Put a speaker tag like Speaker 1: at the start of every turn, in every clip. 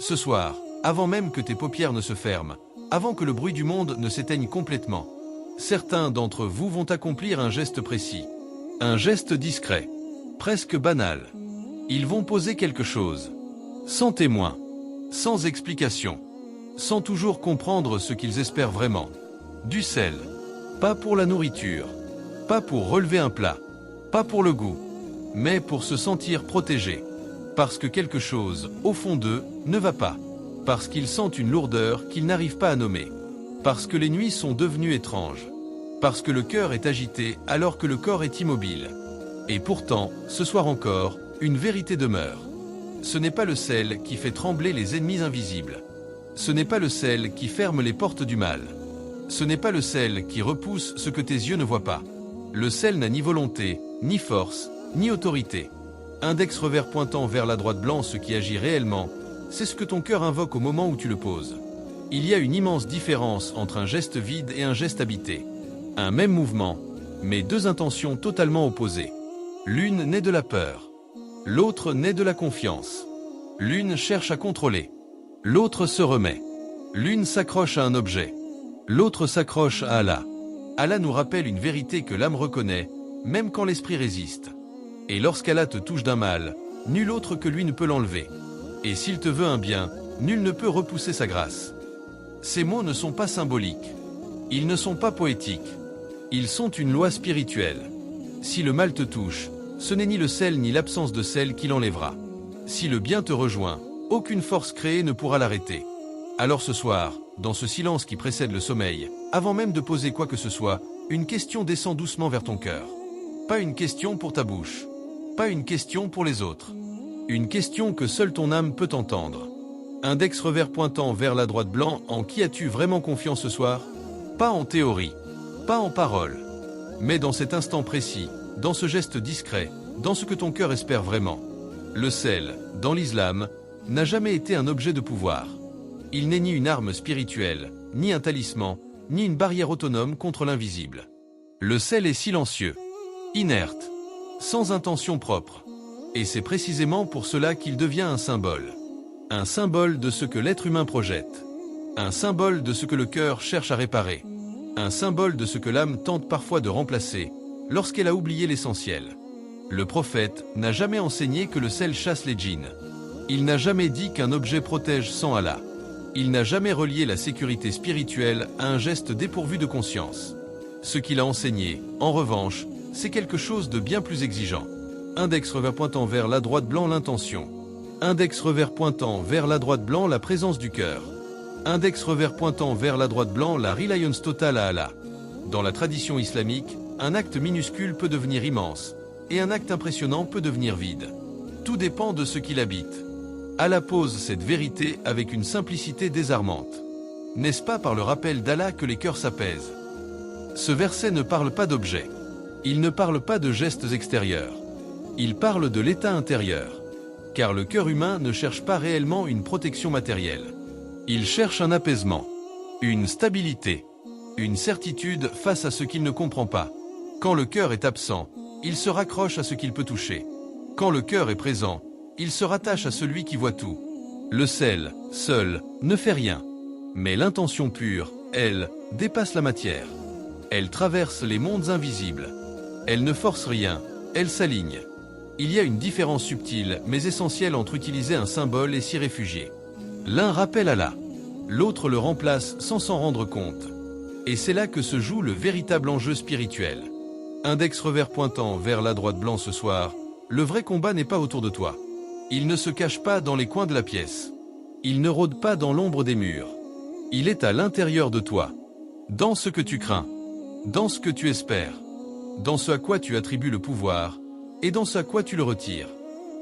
Speaker 1: Ce soir, avant même que tes paupières ne se ferment, avant que le bruit du monde ne s'éteigne complètement, certains d'entre vous vont accomplir un geste précis, un geste discret, presque banal. Ils vont poser quelque chose, sans témoin, sans explication, sans toujours comprendre ce qu'ils espèrent vraiment. Du sel, pas pour la nourriture, pas pour relever un plat, pas pour le goût, mais pour se sentir protégé. Parce que quelque chose, au fond d'eux, ne va pas. Parce qu'ils sentent une lourdeur qu'ils n'arrivent pas à nommer. Parce que les nuits sont devenues étranges. Parce que le cœur est agité alors que le corps est immobile. Et pourtant, ce soir encore, une vérité demeure. Ce n'est pas le sel qui fait trembler les ennemis invisibles. Ce n'est pas le sel qui ferme les portes du mal. Ce n'est pas le sel qui repousse ce que tes yeux ne voient pas. Le sel n'a ni volonté, ni force, ni autorité. Index revers pointant vers la droite blanc, ce qui agit réellement, c'est ce que ton cœur invoque au moment où tu le poses. Il y a une immense différence entre un geste vide et un geste habité. Un même mouvement, mais deux intentions totalement opposées. L'une naît de la peur. L'autre naît de la confiance. L'une cherche à contrôler. L'autre se remet. L'une s'accroche à un objet. L'autre s'accroche à Allah. Allah nous rappelle une vérité que l'âme reconnaît, même quand l'esprit résiste. Et lorsqu'Allah te touche d'un mal, nul autre que lui ne peut l'enlever. Et s'il te veut un bien, nul ne peut repousser sa grâce. Ces mots ne sont pas symboliques. Ils ne sont pas poétiques. Ils sont une loi spirituelle. Si le mal te touche, ce n'est ni le sel ni l'absence de sel qui l'enlèvera. Si le bien te rejoint, aucune force créée ne pourra l'arrêter. Alors ce soir, dans ce silence qui précède le sommeil, avant même de poser quoi que ce soit, une question descend doucement vers ton cœur. Pas une question pour ta bouche. Pas une question pour les autres. Une question que seule ton âme peut entendre. Index revers pointant vers la droite blanc, en qui as-tu vraiment confiance ce soir? Pas en théorie, pas en parole, mais dans cet instant précis, dans ce geste discret, dans ce que ton cœur espère vraiment. Le sel, dans l'islam, n'a jamais été un objet de pouvoir. Il n'est ni une arme spirituelle, ni un talisman, ni une barrière autonome contre l'invisible. Le sel est silencieux, inerte, sans intention propre. Et c'est précisément pour cela qu'il devient un symbole. Un symbole de ce que l'être humain projette. Un symbole de ce que le cœur cherche à réparer. Un symbole de ce que l'âme tente parfois de remplacer, lorsqu'elle a oublié l'essentiel. Le prophète n'a jamais enseigné que le sel chasse les djinns. Il n'a jamais dit qu'un objet protège sans Allah. Il n'a jamais relié la sécurité spirituelle à un geste dépourvu de conscience. Ce qu'il a enseigné, en revanche, c'est quelque chose de bien plus exigeant. Index revers pointant vers la droite blanc, l'intention. Index revers pointant vers la droite blanc, la présence du cœur. Index revers pointant vers la droite blanc, la reliance totale à Allah. Dans la tradition islamique, un acte minuscule peut devenir immense, et un acte impressionnant peut devenir vide. Tout dépend de ce qu'il habite. Allah pose cette vérité avec une simplicité désarmante. N'est-ce pas par le rappel d'Allah que les cœurs s'apaisent? Ce verset ne parle pas d'objets. Il ne parle pas de gestes extérieurs. Il parle de l'état intérieur. Car le cœur humain ne cherche pas réellement une protection matérielle. Il cherche un apaisement, une stabilité, une certitude face à ce qu'il ne comprend pas. Quand le cœur est absent, il se raccroche à ce qu'il peut toucher. Quand le cœur est présent, il se rattache à celui qui voit tout. Le sel, seul, ne fait rien. Mais l'intention pure, elle, dépasse la matière. Elle traverse les mondes invisibles. Elle ne force rien, elle s'aligne. Il y a une différence subtile mais essentielle entre utiliser un symbole et s'y réfugier. L'un rappelle Allah, l'autre le remplace sans s'en rendre compte. Et c'est là que se joue le véritable enjeu spirituel. Index revers pointant vers la droite blanc ce soir, le vrai combat n'est pas autour de toi. Il ne se cache pas dans les coins de la pièce. Il ne rôde pas dans l'ombre des murs. Il est à l'intérieur de toi. Dans ce que tu crains. Dans ce que tu espères. Dans ce à quoi tu attribues le pouvoir. Et dans ce à quoi tu le retires.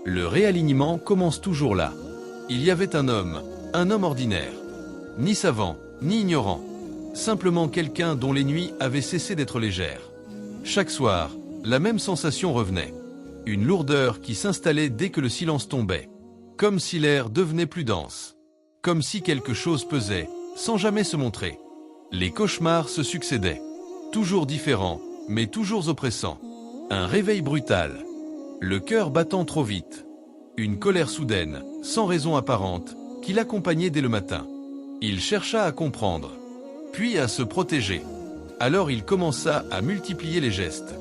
Speaker 1: Le réalignement commence toujours là. Il y avait un homme ordinaire. Ni savant, ni ignorant. Simplement quelqu'un dont les nuits avaient cessé d'être légères. Chaque soir, la même sensation revenait. Une lourdeur qui s'installait dès que le silence tombait. Comme si l'air devenait plus dense. Comme si quelque chose pesait, sans jamais se montrer. Les cauchemars se succédaient. Toujours différents, mais toujours oppressants. Un réveil brutal. Le cœur battant trop vite. Une colère soudaine, sans raison apparente, qui l'accompagnait dès le matin. Il chercha à comprendre, puis à se protéger. Alors il commença à multiplier les gestes.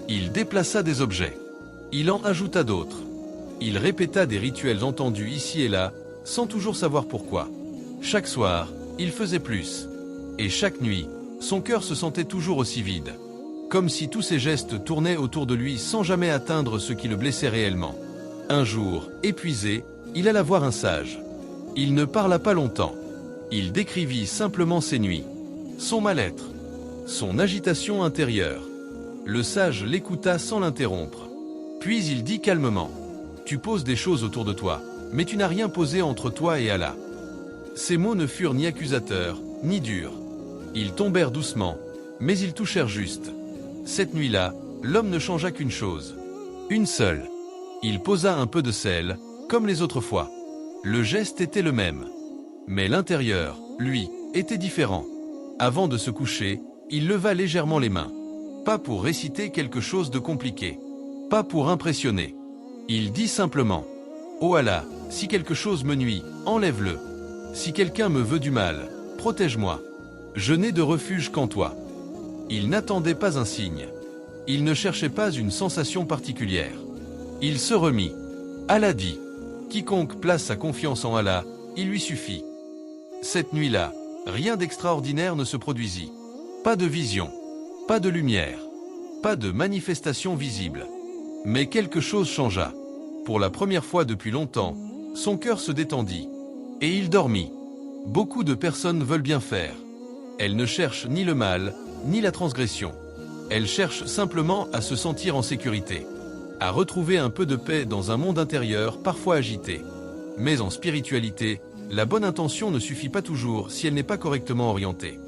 Speaker 1: Il déplaça des objets. Il en ajouta d'autres. Il répéta des rituels entendus ici et là, sans toujours savoir pourquoi. Chaque soir, il faisait plus. Et chaque nuit, son cœur se sentait toujours aussi vide. Comme si tous ses gestes tournaient autour de lui sans jamais atteindre ce qui le blessait réellement. Un jour, épuisé, il alla voir un sage. Il ne parla pas longtemps. Il décrivit simplement ses nuits, son mal-être, son agitation intérieure. Le sage l'écouta sans l'interrompre. Puis il dit calmement, « Tu poses des choses autour de toi, mais tu n'as rien posé entre toi et Allah. » Ces mots ne furent ni accusateurs, ni durs. Ils tombèrent doucement, mais ils touchèrent juste. Cette nuit-là, l'homme ne changea qu'une chose. Une seule. Il posa un peu de sel, comme les autres fois. Le geste était le même. Mais l'intérieur, lui, était différent. Avant de se coucher, il leva légèrement les mains. Pas pour réciter quelque chose de compliqué. Pas pour impressionner. Il dit simplement, « Oh Allah, si quelque chose me nuit, enlève-le. Si quelqu'un me veut du mal, protège-moi. Je n'ai de refuge qu'en toi. » Il n'attendait pas un signe. Il ne cherchait pas une sensation particulière. Il se remit. Allah dit, « Quiconque place sa confiance en Allah, il lui suffit. » Cette nuit-là, rien d'extraordinaire ne se produisit. Pas de vision, pas de lumière, pas de manifestation visible. Mais quelque chose changea. Pour la première fois depuis longtemps, son cœur se détendit. Et il dormit. Beaucoup de personnes veulent bien faire. Elles ne cherchent ni le mal, ni la transgression. Elles cherchent simplement à se sentir en sécurité. À retrouver un peu de paix dans un monde intérieur parfois agité. Mais en spiritualité, la bonne intention ne suffit pas toujours si elle n'est pas correctement orientée.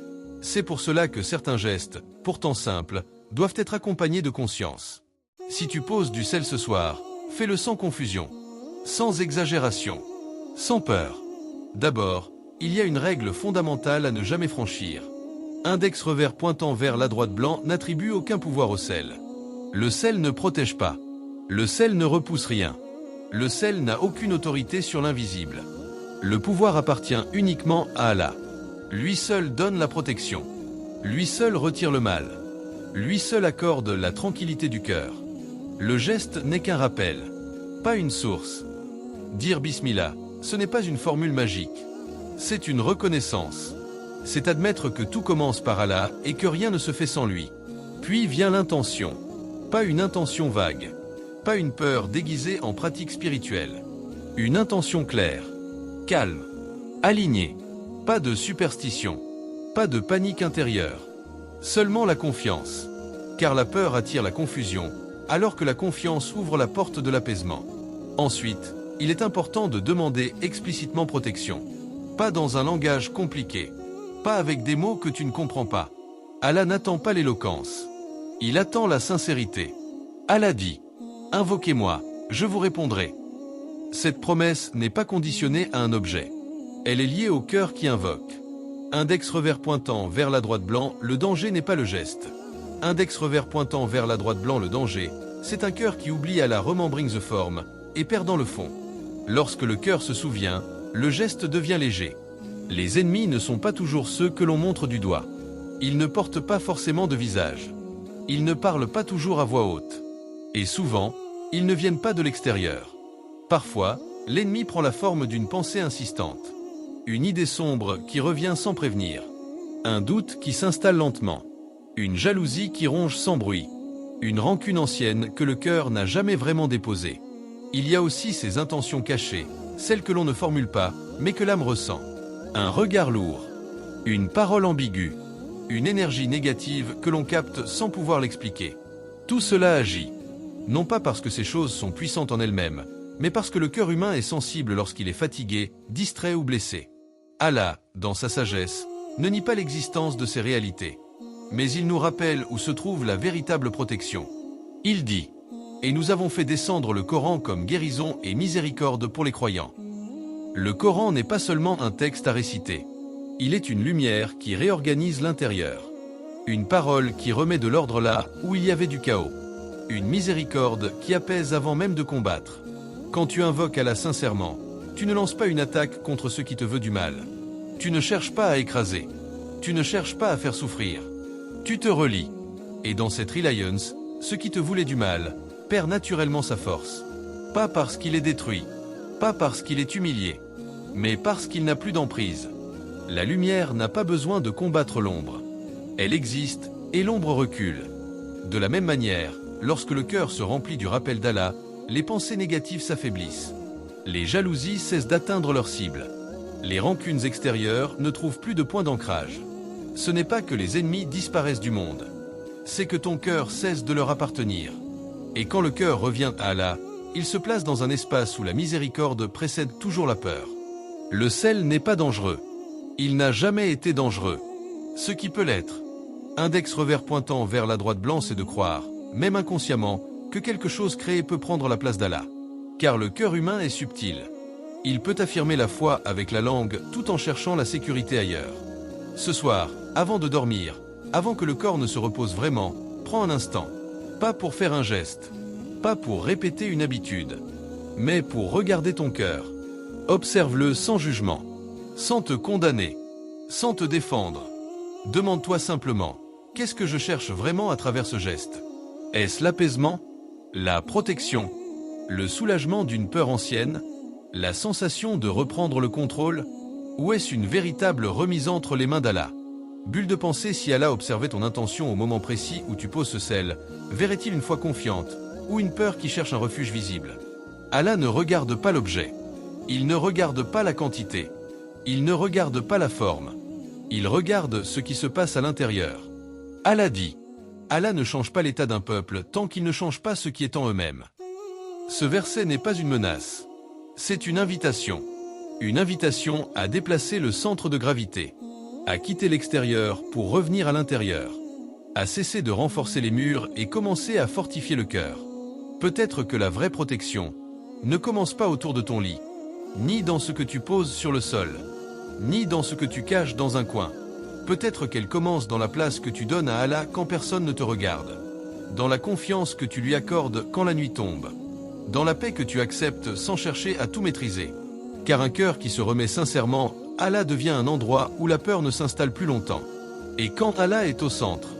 Speaker 1: C'est pour cela que certains gestes, pourtant simples, doivent être accompagnés de conscience. Si tu poses du sel ce soir, fais-le sans confusion, sans exagération, sans peur. D'abord, il y a une règle fondamentale à ne jamais franchir. Index revers pointant vers la droite blanc n'attribue aucun pouvoir au sel. Le sel ne protège pas. Le sel ne repousse rien. Le sel n'a aucune autorité sur l'invisible. Le pouvoir appartient uniquement à Allah. Lui seul donne la protection. Lui seul retire le mal. Lui seul accorde la tranquillité du cœur. Le geste n'est qu'un rappel, pas une source. Dire Bismillah, ce n'est pas une formule magique. C'est une reconnaissance. C'est admettre que tout commence par Allah et que rien ne se fait sans lui. Puis vient l'intention. Pas une intention vague. Pas une peur déguisée en pratique spirituelle. Une intention claire. Calme. Alignée. Pas de superstition. Pas de panique intérieure. Seulement la confiance. Car la peur attire la confusion, alors que la confiance ouvre la porte de l'apaisement. Ensuite, il est important de demander explicitement protection. Pas dans un langage compliqué. Pas avec des mots que tu ne comprends pas. Allah n'attend pas l'éloquence. Il attend la sincérité. Allah dit, « Invoquez-moi, je vous répondrai. » Cette promesse n'est pas conditionnée à un objet. Elle est liée au cœur qui invoque. Index revers pointant vers la droite blanc, le danger n'est pas le geste. Index revers pointant vers la droite blanc, le danger, c'est un cœur qui oublie Allah remembering the form, et perdant le fond. Lorsque le cœur se souvient, le geste devient léger. Les ennemis ne sont pas toujours ceux que l'on montre du doigt. Ils ne portent pas forcément de visage. Ils ne parlent pas toujours à voix haute. Et souvent, ils ne viennent pas de l'extérieur. Parfois, l'ennemi prend la forme d'une pensée insistante. Une idée sombre qui revient sans prévenir. Un doute qui s'installe lentement. Une jalousie qui ronge sans bruit. Une rancune ancienne que le cœur n'a jamais vraiment déposée. Il y a aussi ces intentions cachées, celles que l'on ne formule pas, mais que l'âme ressent. Un regard lourd. Une parole ambiguë. Une énergie négative que l'on capte sans pouvoir l'expliquer. Tout cela agit. Non pas parce que ces choses sont puissantes en elles-mêmes, mais parce que le cœur humain est sensible lorsqu'il est fatigué, distrait ou blessé. Allah, dans sa sagesse, ne nie pas l'existence de ces réalités. Mais il nous rappelle où se trouve la véritable protection. Il dit, « Et nous avons fait descendre le Coran comme guérison et miséricorde pour les croyants. » Le Coran n'est pas seulement un texte à réciter. Il est une lumière qui réorganise l'intérieur. Une parole qui remet de l'ordre là où il y avait du chaos. Une miséricorde qui apaise avant même de combattre. Quand tu invoques Allah sincèrement, Tu ne lances pas une attaque contre ce qui te veut du mal. Tu ne cherches pas à écraser. Tu ne cherches pas à faire souffrir. Tu te relis. Et dans cette reliance, ce qui te voulait du mal perd naturellement sa force. Pas parce qu'il est détruit, pas parce qu'il est humilié, mais parce qu'il n'a plus d'emprise. La lumière n'a pas besoin de combattre l'ombre. Elle existe et l'ombre recule. De la même manière, lorsque le cœur se remplit du rappel d'Allah, les pensées négatives s'affaiblissent. Les jalousies cessent d'atteindre leur cible. Les rancunes extérieures ne trouvent plus de point d'ancrage. Ce n'est pas que les ennemis disparaissent du monde. C'est que ton cœur cesse de leur appartenir. Et quand le cœur revient à Allah, il se place dans un espace où la miséricorde précède toujours la peur. Le sel n'est pas dangereux. Il n'a jamais été dangereux. Ce qui peut l'être. Index revers pointant vers la droite blanc, c'est de croire, même inconsciemment, que quelque chose créé peut prendre la place d'Allah. Car le cœur humain est subtil. Il peut affirmer la foi avec la langue tout en cherchant la sécurité ailleurs. Ce soir, avant de dormir, avant que le corps ne se repose vraiment, prends un instant. Pas pour faire un geste, pas pour répéter une habitude, mais pour regarder ton cœur. Observe-le sans jugement, sans te condamner, sans te défendre. Demande-toi simplement, qu'est-ce que je cherche vraiment à travers ce geste? Est-ce l'apaisement, la protection, le soulagement d'une peur ancienne, la sensation de reprendre le contrôle, ou est-ce une véritable remise entre les mains d'Allah? Bulle de pensée, si Allah observait ton intention au moment précis où tu poses ce sel, verrait-il une foi confiante, ou une peur qui cherche un refuge visible? Allah ne regarde pas l'objet. Il ne regarde pas la quantité. Il ne regarde pas la forme. Il regarde ce qui se passe à l'intérieur. Allah dit, Allah ne change pas l'état d'un peuple tant qu'il ne change pas ce qui est en eux-mêmes. Ce verset n'est pas une menace. C'est une invitation. Une invitation à déplacer le centre de gravité, à quitter l'extérieur pour revenir à l'intérieur, à cesser de renforcer les murs et commencer à fortifier le cœur. Peut-être que la vraie protection ne commence pas autour de ton lit, ni dans ce que tu poses sur le sol, ni dans ce que tu caches dans un coin. Peut-être qu'elle commence dans la place que tu donnes à Allah quand personne ne te regarde, dans la confiance que tu lui accordes quand la nuit tombe, dans la paix que tu acceptes sans chercher à tout maîtriser. Car un cœur qui se remet sincèrement, Allah devient un endroit où la peur ne s'installe plus longtemps. Et quand Allah est au centre,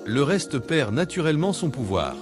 Speaker 1: le reste perd naturellement son pouvoir.